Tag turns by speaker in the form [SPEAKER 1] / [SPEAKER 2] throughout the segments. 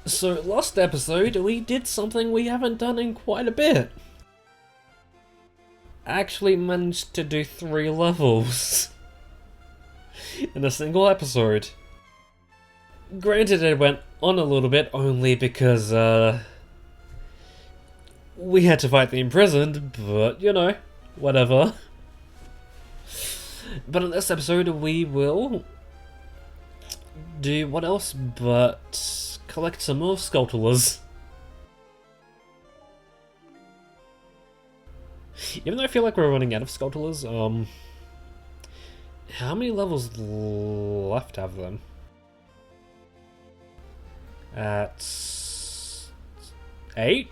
[SPEAKER 1] So last episode we did something we haven't done in quite a bit. Actually managed to do 3 levels in a single episode. Granted it went on a little bit only because we had to fight the imprisoned, but you know, whatever. But in this episode we will do what else but collect some more Skulltulas. Even though I feel like we're running out of Skulltulas, how many levels left have them? At 8?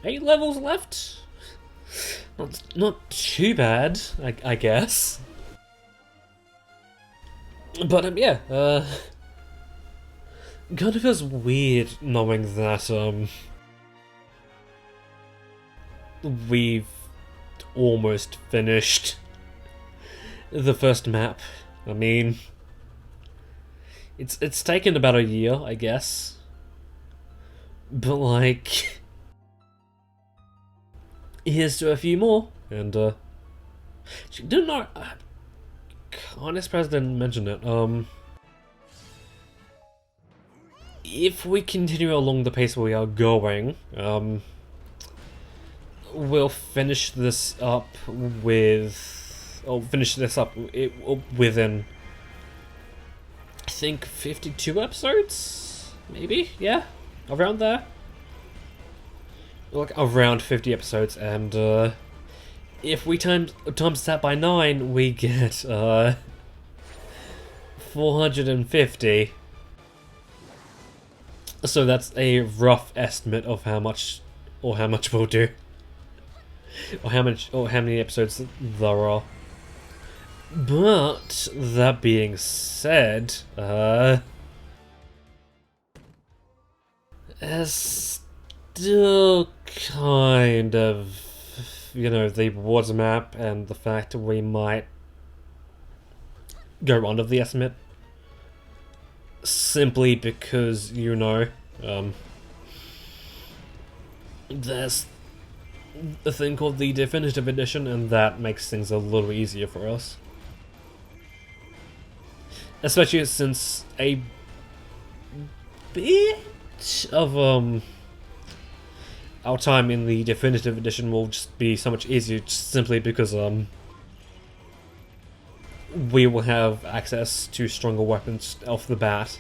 [SPEAKER 1] 8 levels left? Not too bad, I guess. But yeah, kind of feels weird knowing that we've almost finished the first map. I mean, it's taken about a year, I guess. But like, here's to a few more, and didn't know. Honest President mentioned it. If we continue along the pace we are going, we'll finish this up with. I'll finish this up within, I think, 52 episodes? Maybe? Yeah? Around there? Like, around 50 episodes, and, if we times that by 9, we get, 450. So that's a rough estimate of how much we'll do. Or how many episodes there are. But, that being said, it's still kind of, you know, the rewards map and the fact we might go under the estimate. Simply because, you know, there's a thing called the Definitive Edition, and that makes things a little easier for us. Especially since a bit of our time in the Definitive Edition will just be so much easier just simply because we will have access to stronger weapons off the bat,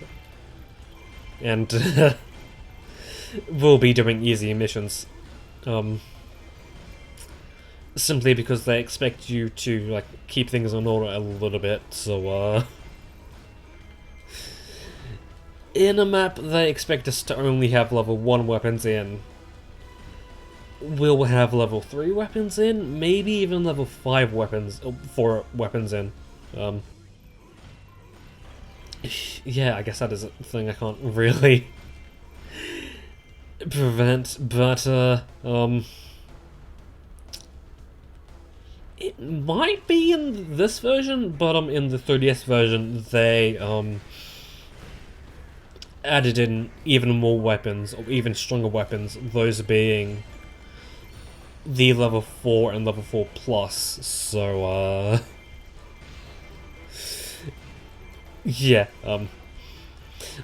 [SPEAKER 1] and we'll be doing easier missions, simply because they expect you to like keep things in order a little bit. So in a map they expect us to only have level 1 weapons in, we'll have level 3 weapons in, maybe even level 4 weapons in. Yeah, I guess that is a thing I can't really prevent, but it might be in this version, but in the 3DS version they added in even more weapons, or even stronger weapons, those being the level 4 and level 4 plus, so yeah,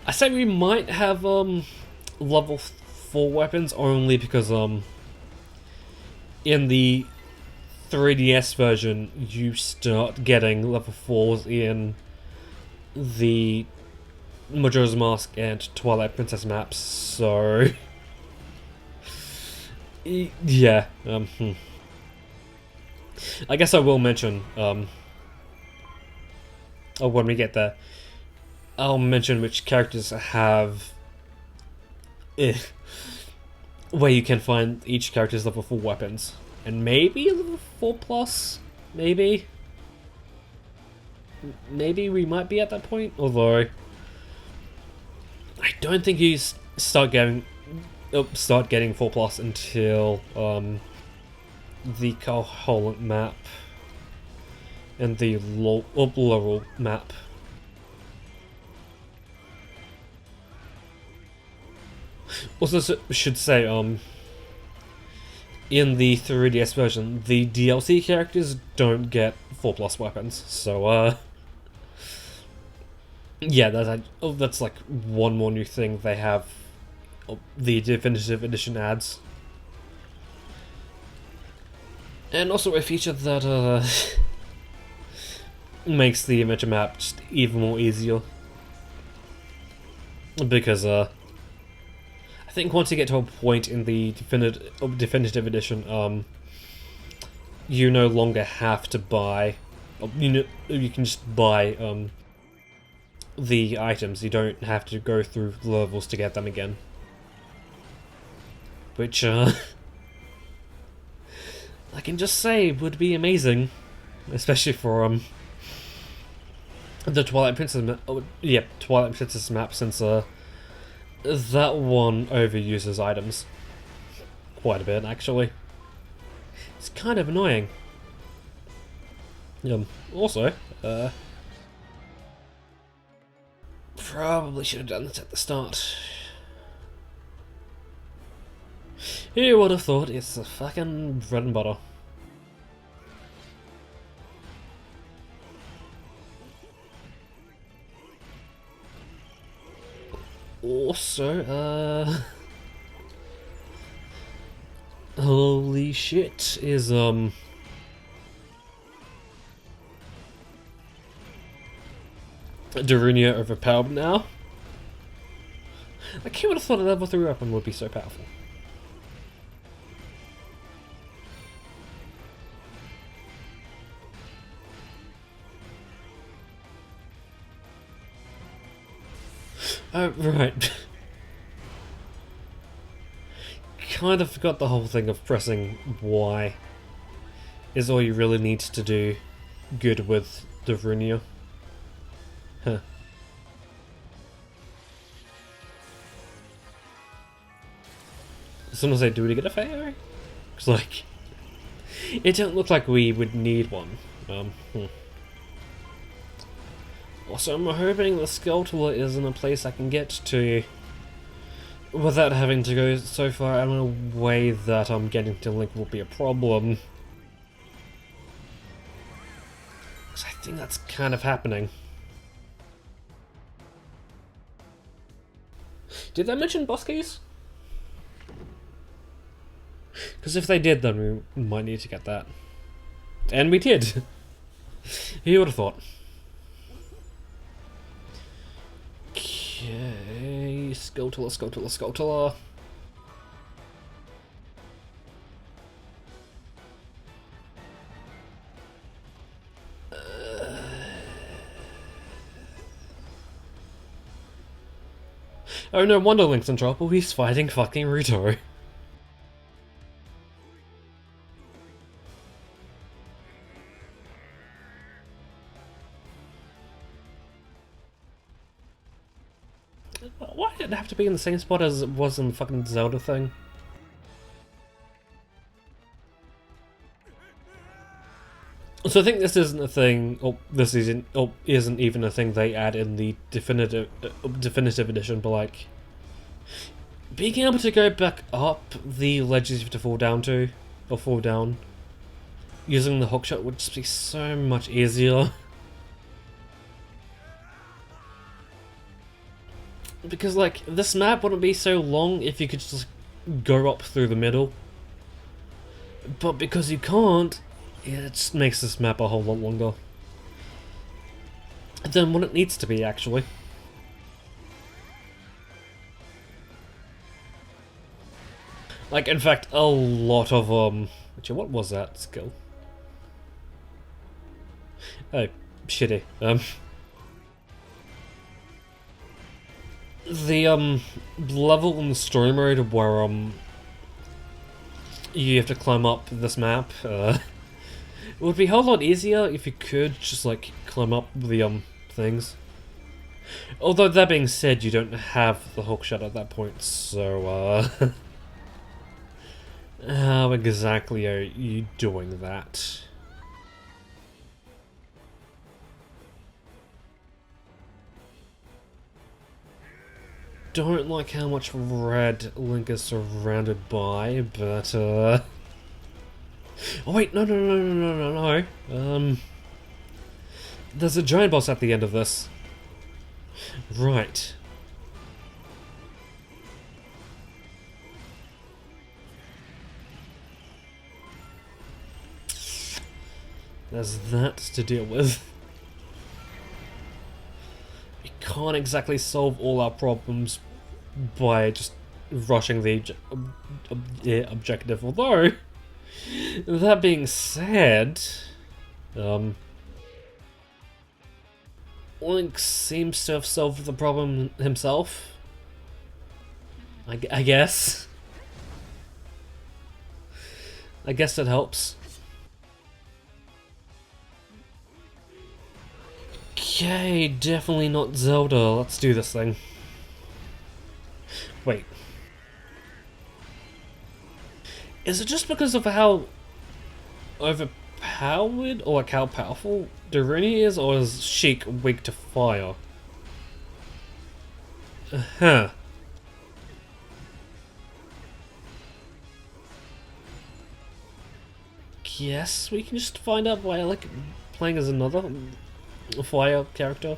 [SPEAKER 1] I say we might have level 4 weapons only because in the 3DS version you start getting level 4s in the Majora's Mask and Twilight Princess maps, so yeah, I guess I will mention, when we get there, I'll mention which characters have where you can find each character's level 4 weapons. And maybe level 4 plus? Maybe? Maybe we might be at that point, although I don't think you start getting 4 plus until the Koholint map and the Laurel map. Also, should say, in the 3DS version, the DLC characters don't get 4+ weapons, so, yeah, that's like one more new thing they have the Definitive Edition adds. And also a feature that, makes the adventure map just even more easier. Because, I think once you get to a point in the Definitive Edition, you no longer have to buy... You can just buy, the items. You don't have to go through levels to get them again. Which, I can just say would be amazing. Especially for, the Twilight Princess Twilight Princess map, since, that one overuses items. Quite a bit, actually. It's kind of annoying. Also, probably should have done this at the start. Who would have thought it's a fucking bread and butter? Also, holy shit, is, Darunia overpowered now? Like, who would have thought a level 3 weapon would be so powerful? Oh, right. Kind of forgot the whole thing of pressing Y is all you really need to do good with Darunia. Huh. Someone say, do we get a fairy? Because, like, it don't look like we would need one. Also, I'm hoping the Skulltula is in a place I can get to without having to go so far out of a way that getting to Link will be a problem. Because I think that's kind of happening. Did they mention boss keys? Because if they did, then we might need to get that. And we did! Who would have thought? Okay, Skulltula, Skulltula, Skulltula. Oh no wonder Link's in trouble, he's fighting fucking Ruto. Why did it have to be in the same spot as it was in the fucking Zelda thing? So I think this isn't a thing, isn't even a thing they add in the definitive edition, but like, being able to go back up the ledges you have to fall down to, or fall down, using the hookshot would just be so much easier. Because, like, this map wouldn't be so long if you could just go up through the middle. But because you can't, it just makes this map a whole lot longer than what it needs to be, actually. Like, in fact, a lot of, actually, what was that skill? Oh, shitty. The, level in the story mode where, you have to climb up this map, it would be a whole lot easier if you could just, like, climb up the, things. Although, that being said, you don't have the hookshot at that point, so, how exactly are you doing that? don't like how much red Link is surrounded by, but oh wait, no. There's a giant boss at the end of this. Right. There's that to deal with. We can't exactly solve all our problems by just rushing the objective, although, that being said, Link seems to have solved the problem himself. I guess. I guess it helps. Okay, definitely not Zelda. Let's do this thing. Wait. Is it just because of how overpowered, or like how powerful Daruni is, or is Sheik weak to fire? Huh. Guess we can just find out why I like playing as another fire character.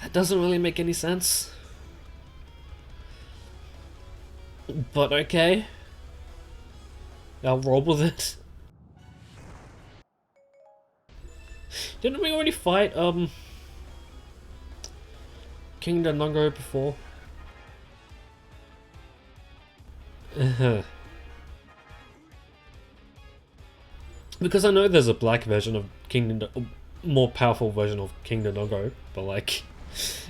[SPEAKER 1] That doesn't really make any sense. But okay. I'll roll with it. Didn't we already fight, King Dodongo before? Because I know there's a black version of more powerful version of King Dodongo, but like,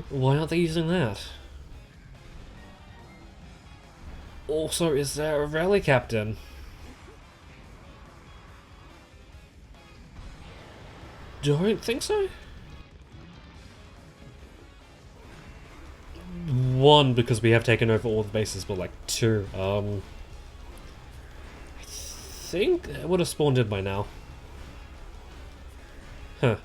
[SPEAKER 1] why aren't they using that? Also, is there a rally captain? Don't think so. One, because we have taken over all the bases, but like two, I think it would have spawned in by now. Huh.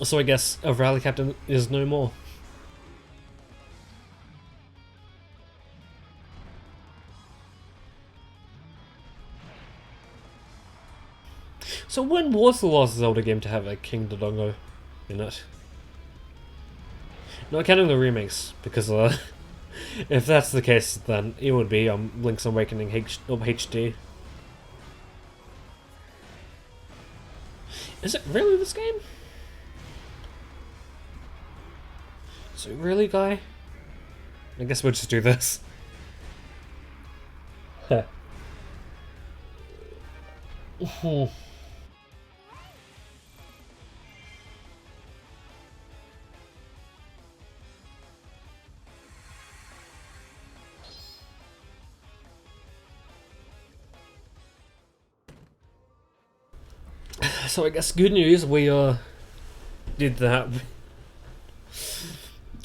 [SPEAKER 1] So I guess a rally captain is no more. So when was the last Zelda game to have a King Dodongo in it? Not counting the remakes, because if that's the case, then it would be Link's Awakening HD. Is it really this game? Is it really, guy? I guess we'll just do this. Huh. So I guess good news, we did that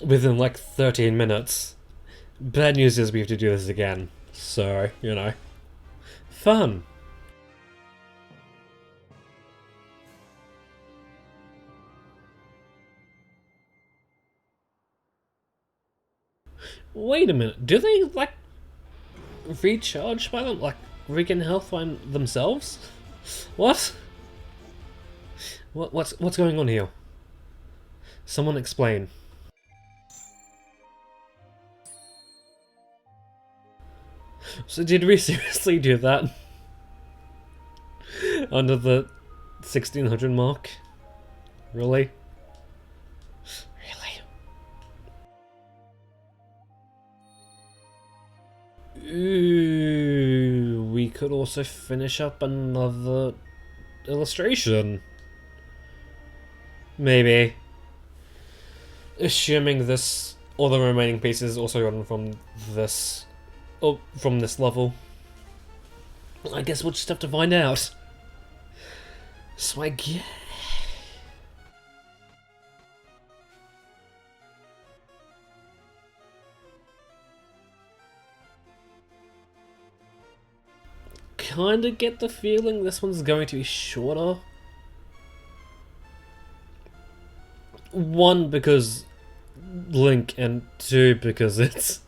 [SPEAKER 1] within like 13 minutes. Bad news is we have to do this again. So, you know, fun. Wait a minute, do they like recharge by them, like regain health by themselves? What? What's going on here? Someone explain. So did we seriously do that? Under the 1600 mark? Really? Really? Ooh, we could also finish up another illustration. Maybe. Assuming this, all the remaining pieces also gotten from this, from this level. I guess we'll just have to find out. So I guess... Kinda get the feeling this one's going to be shorter. One, because Link, and two, because it's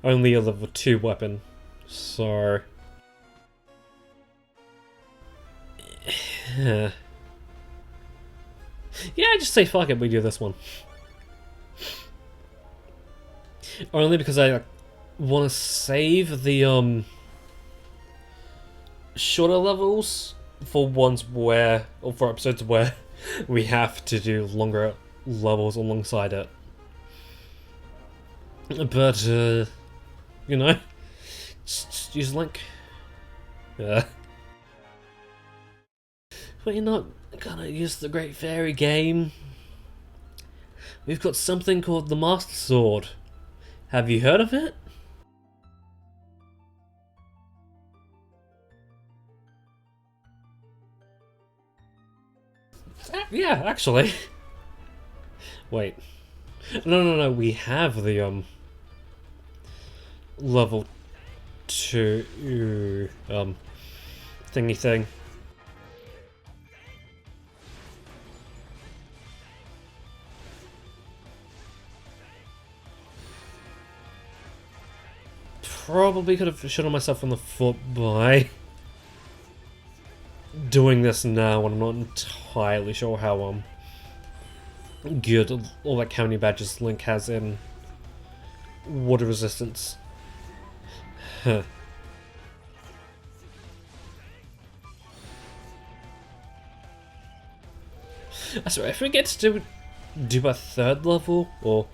[SPEAKER 1] only a level 2 weapon. So... yeah, I just say fuck it, we do this one. Only because I want to save the shorter levels for ones where, or for episodes where we have to do longer levels alongside it. But, you know, just use Link. Yeah. But you're not gonna use the Great Fairy game. We've got something called the Master Sword. Have you heard of it? Yeah, actually. Wait. No, we have the, level 2, thingy thing. Probably could have shot myself in the foot by doing this now, and I'm not entirely sure how good or like how many badges Link has in water resistance. Huh. I swear, if we get to do a 3rd level, or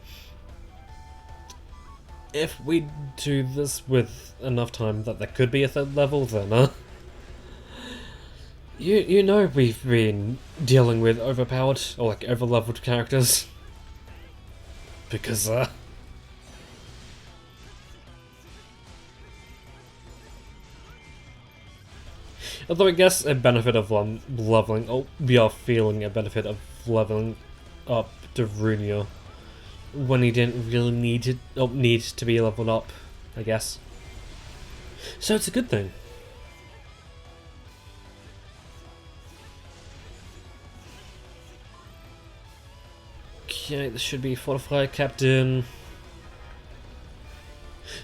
[SPEAKER 1] if we do this with enough time that there could be a 3rd level, then you know we've been dealing with overpowered or like over-leveled characters. Because although I guess a benefit of leveling, oh, we are feeling a benefit of leveling up Darunia when he didn't really need to be leveled up, I guess. So it's a good thing. Okay, this should be Fortified Captain.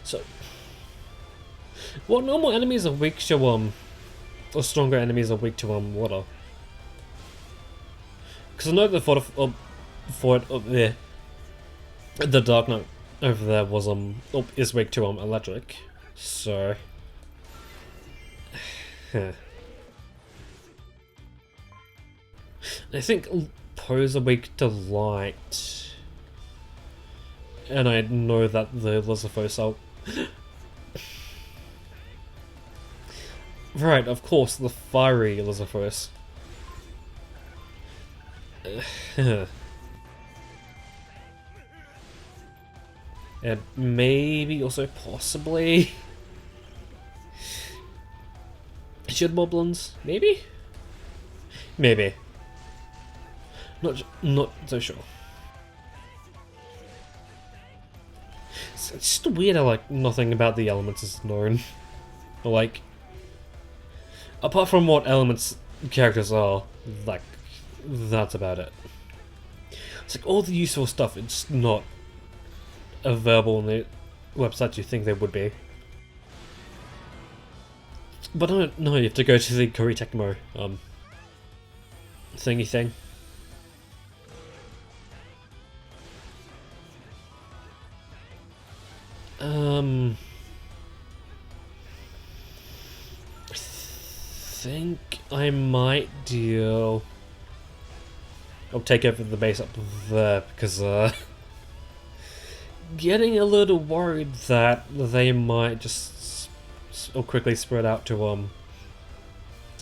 [SPEAKER 1] So, what normal enemies are weak to or stronger enemies are weak to water? Because I know the the Dark Knight over there was is weak to electric, so I think Poes are weak to light, and I know that the Lizarphos are. Right, of course, the fiery Lizarphos. And maybe also possibly Shield Moblins? Maybe? Maybe. Not so sure. It's just weird how like nothing about the elements is known. Like, apart from what elements characters are, like, that's about it. It's like all the useful stuff, it's not available on the website you think they would be. But I don't know, you have to go to the Korea Tecmo thingy thing. I think I might deal. I'll take over the base up there because getting a little worried that they might just quickly spread out to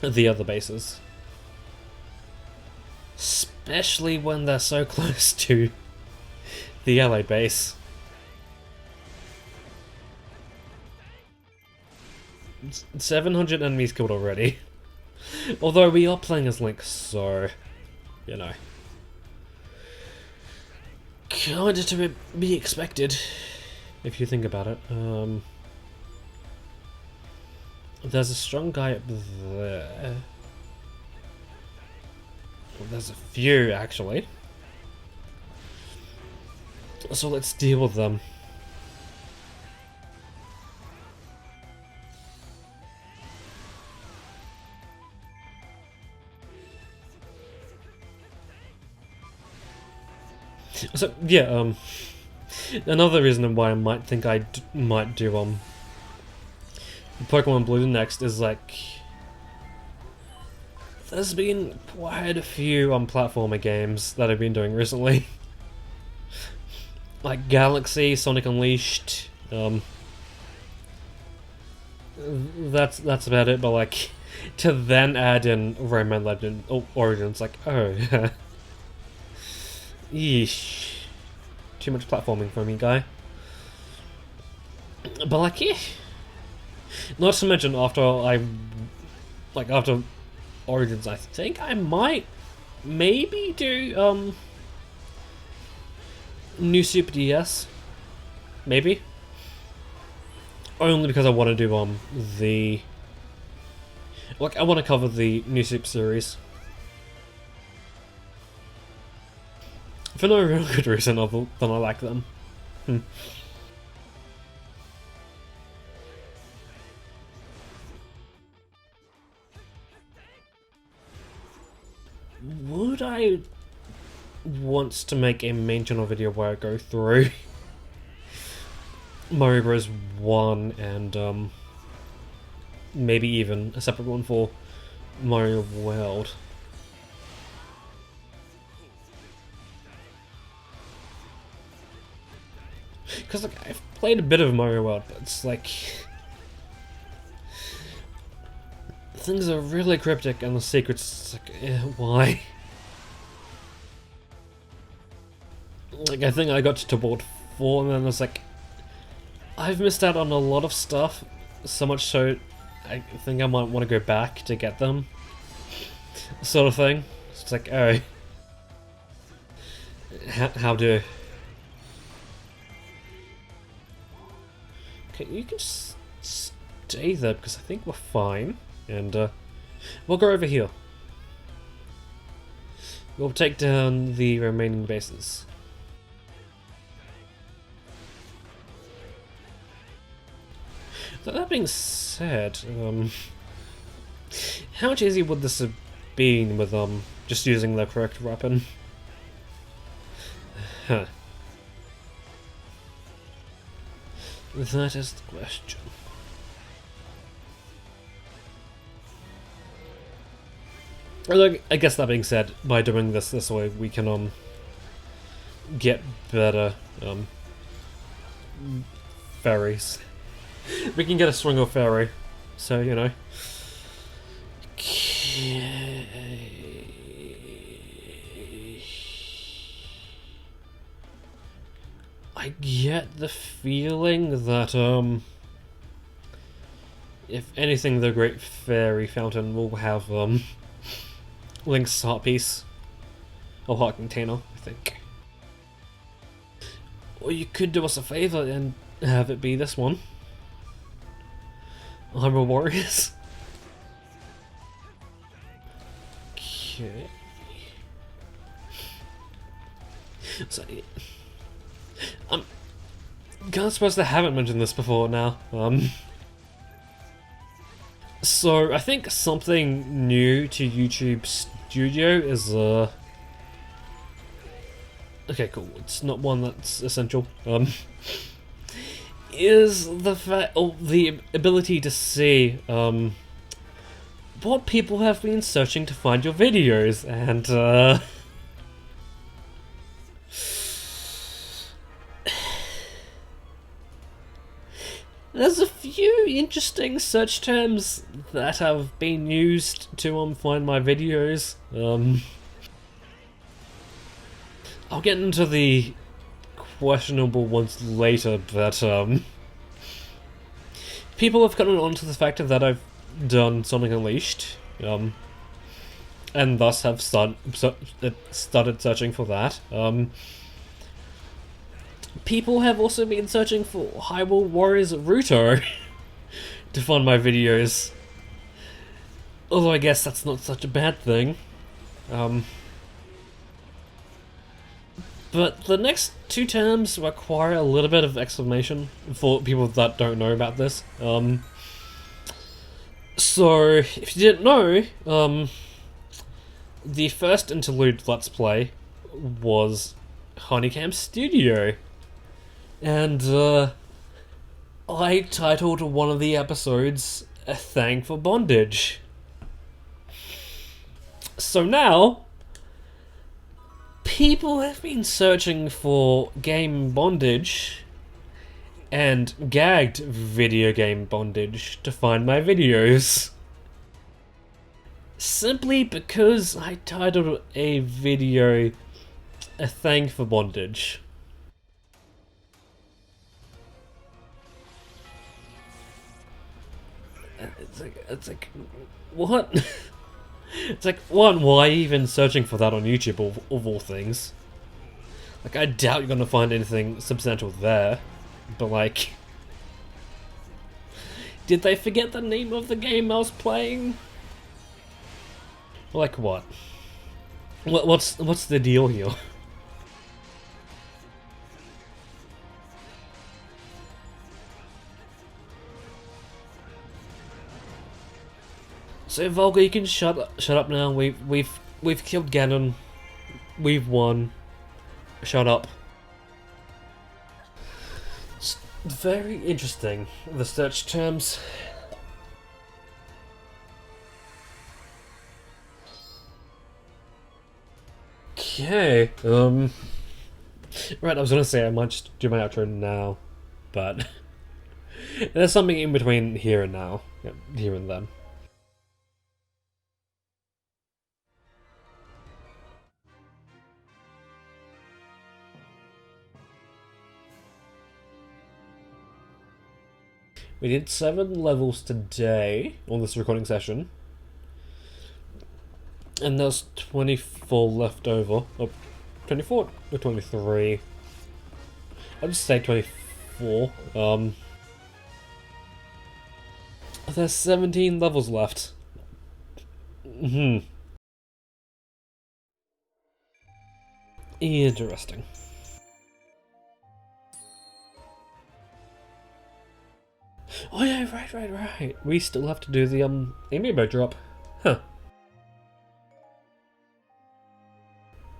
[SPEAKER 1] the other bases, especially when they're so close to the allied base. 700 enemies killed already. Although we are playing as Link, so you know, kinda to be expected if you think about it. There's a strong guy up there. Well, there's a few actually. So let's deal with them. So yeah, another reason why I might think I might do Pokemon Blue next is like there's been quite a few platformer games that I've been doing recently. Like Galaxy, Sonic Unleashed, that's about it, but like to then add in Rayman Legend Origins, like oh yeesh. Too much platforming for me, guy. But like yeah. Not to mention after Origins, I think I might maybe do New Super DS. Maybe. Only because I want to do the I want to cover the New Super series. For no real good reason other than I like them. Would I want to make a main channel video where I go through Mario Bros. 1 and maybe even a separate one for Mario World? Because like I've played a bit of Mario World, but it's like things are really cryptic and the secrets like why? Like I think I got to World 4 and then I was like I've missed out on a lot of stuff, so much so I think I might want to go back to get them. Sort of thing. It's like oh how do okay, you can just stay there because I think we're fine. And we'll go over here. We'll take down the remaining bases. That being said, how much easier would this have been with just using the correct weapon? Huh. That is the question. I guess that being said, by doing this way, we can get better fairies. We can get a swing of fairy, so you know. I get the feeling that if anything, the Great Fairy Fountain will have Link's heart piece. Or heart container, I think. Or you could do us a favour and have it be this one. Hyrule Warriors. Okay. So, I'm kind of surprised I haven't mentioned this before now. So, I think something new to YouTube Studio is, okay, cool, it's not one that's essential, is the ability to see, what people have been searching to find your videos, and, there's a few interesting search terms that have been used to find my videos. I'll get into the questionable ones later, but people have gotten onto the fact that I've done Sonic Unleashed, and thus have started searching for that. People have also been searching for Hyrule Warriors Ruto to find my videos. Although I guess that's not such a bad thing. But the next two terms require a little bit of explanation for people that don't know about this. So, if you didn't know, the first interlude Let's Play was Honeycam Studio. And, I titled one of the episodes A Thang for Bondage. So now, people have been searching for game bondage and gagged video game bondage to find my videos. Simply because I titled a video A Thang for Bondage. It's like, what? It's like, one, why even searching for that on YouTube of all things? Like, I doubt you're gonna find anything substantial there. But like, did they forget the name of the game I was playing? Like what? What's the deal here? So Volga, you can shut up now. We've killed Ganon. We've won. Shut up. It's very interesting, the search terms. Okay. Right, I was gonna say I might just do my outro now, but there's something in between here and now, here and then. We did 7 levels today on this recording session. And there's 24 left over. Oh, 24 or 23. I'll just say 24. There's 17 levels left. Interesting. Oh yeah, right. We still have to do the amiibo drop. Huh.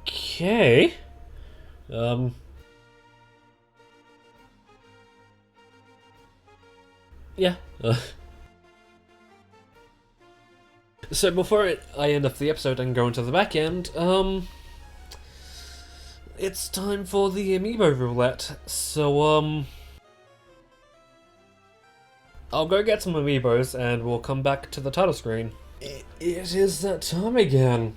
[SPEAKER 1] Okay. Yeah. So before I end off the episode and go into the back end, it's time for the amiibo roulette. So I'll go get some amiibos and we'll come back to the title screen. It is that time again.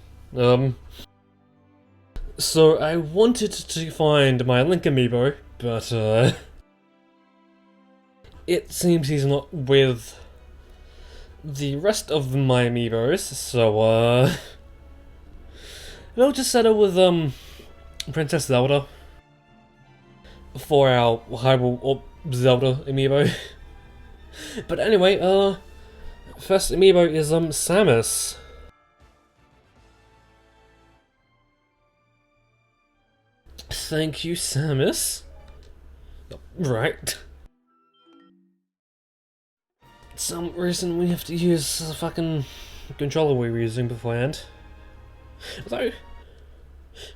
[SPEAKER 1] So I wanted to find my Link amiibo, but it seems he's not with the rest of my amiibos, so we'll just settle with Princess Zelda for our Hyrule or Zelda amiibo. But anyway, first amiibo is Samus. Thank you, Samus. Right. Some reason we have to use the fucking controller we were using beforehand. Although,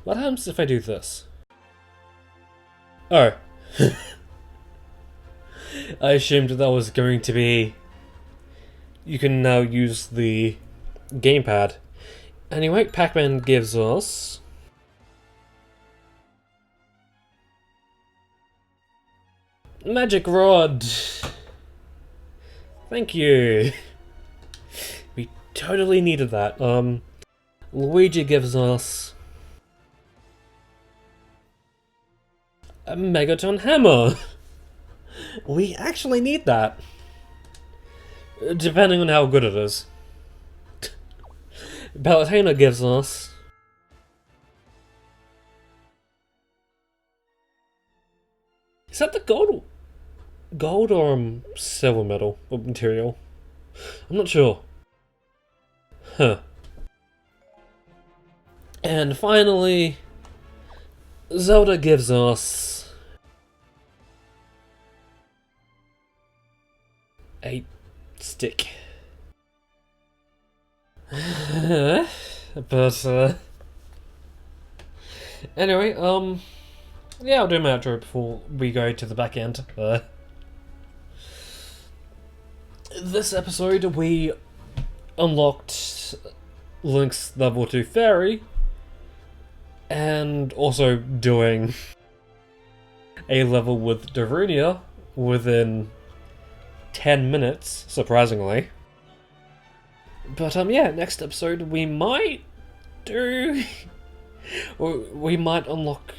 [SPEAKER 1] what happens if I do this? Oh. I assumed that was going to be... You can now use the gamepad. Anyway, Pac-Man gives us... Magic Rod! Thank you! We totally needed that. Luigi gives us... a Megaton Hammer! We actually need that. Depending on how good it is. Palutena gives us... Is that the gold or silver metal or material? I'm not sure. Huh. And finally, Zelda gives us a stick. But, anyway, yeah, I'll do my outro before we go to the back end. This episode, we unlocked Link's level 2 fairy, and also doing a level with Darunia within 10 minutes, surprisingly. But yeah, next episode we might do... or we might unlock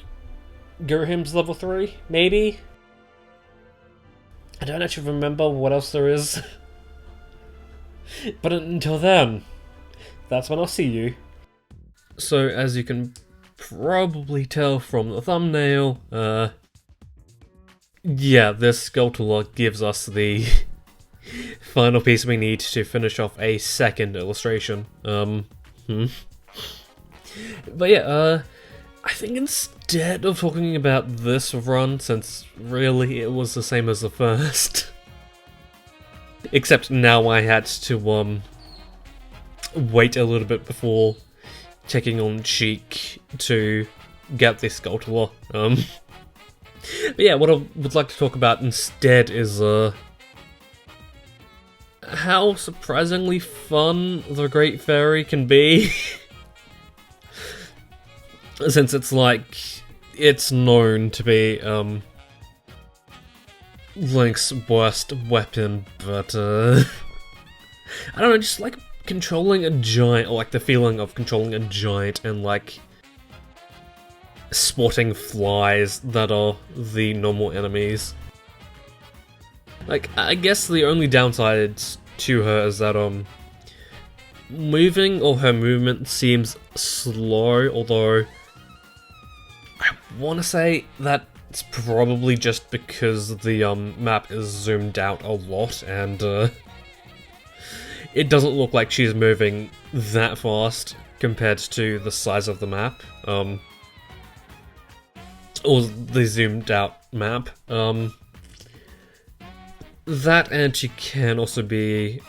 [SPEAKER 1] Gurhim's level 3, maybe? I don't actually remember what else there is. But until then, that's when I'll see you. So, as you can probably tell from the thumbnail, yeah, this Skulltula gives us the final piece we need to finish off a second illustration. But yeah, I think instead of talking about this run, since really it was the same as the first, except now I had to, wait a little bit before checking on Cheek to get this Skulltula. But yeah, what I would like to talk about instead is, how surprisingly fun the Great Fairy can be. Since it's like, it's known to be, Link's worst weapon, but, I don't know, just like controlling a giant, or like the feeling of controlling a giant and like spotting flies that are the normal enemies. Like, I guess the only downside to her is that, moving, or her movement seems slow, although I want to say that it's probably just because the map is zoomed out a lot, and it doesn't look like she's moving that fast compared to the size of the map, or the zoomed out map. That, and she can also be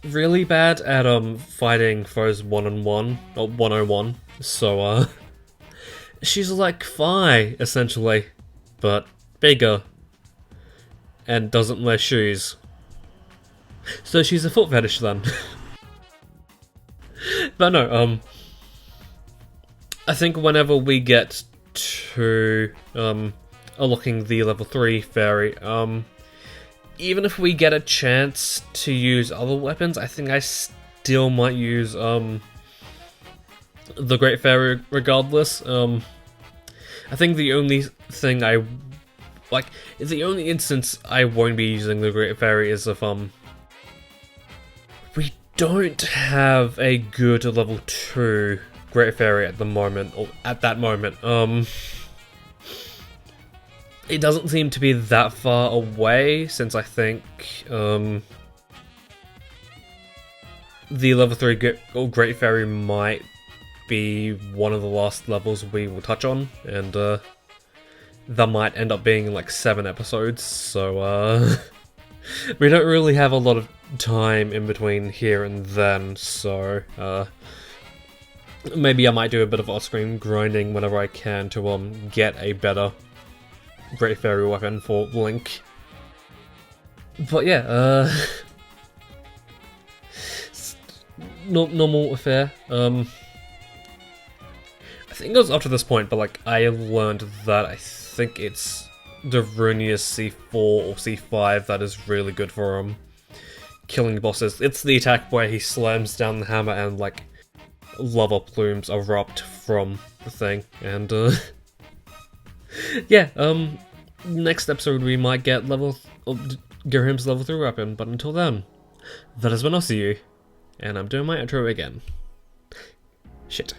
[SPEAKER 1] really bad at fighting foes one-on-one, or one-on-one, so she's like Fi, essentially, but bigger, and doesn't wear shoes. So she's a foot fetish then. But no, I think whenever we get to unlocking the level 3 fairy, even if we get a chance to use other weapons, I think I still might use the Great Fairy regardless. I think the only thing the only instance I won't be using the Great Fairy is if we don't have a good level 2 Great Fairy at the moment, or at that moment. It doesn't seem to be that far away, since I think the level 3 Great Fairy might be one of the last levels we will touch on, and that might end up being like 7 episodes, so we don't really have a lot of time in between here and then, so maybe I might do a bit of off-screen grinding whenever I can to get a better Great Fairy weapon for Link. But yeah, normal affair. I think it was up to this point, but like I learned that I think it's Darunia's C4 or C5 that is really good for killing bosses. It's the attack where he slams down the hammer and like lava plumes erupt from the thing, and yeah, next episode we might get Gurhim's level 3 weapon, but until then, that is when I'll see you, and I'm doing my outro again. Shit.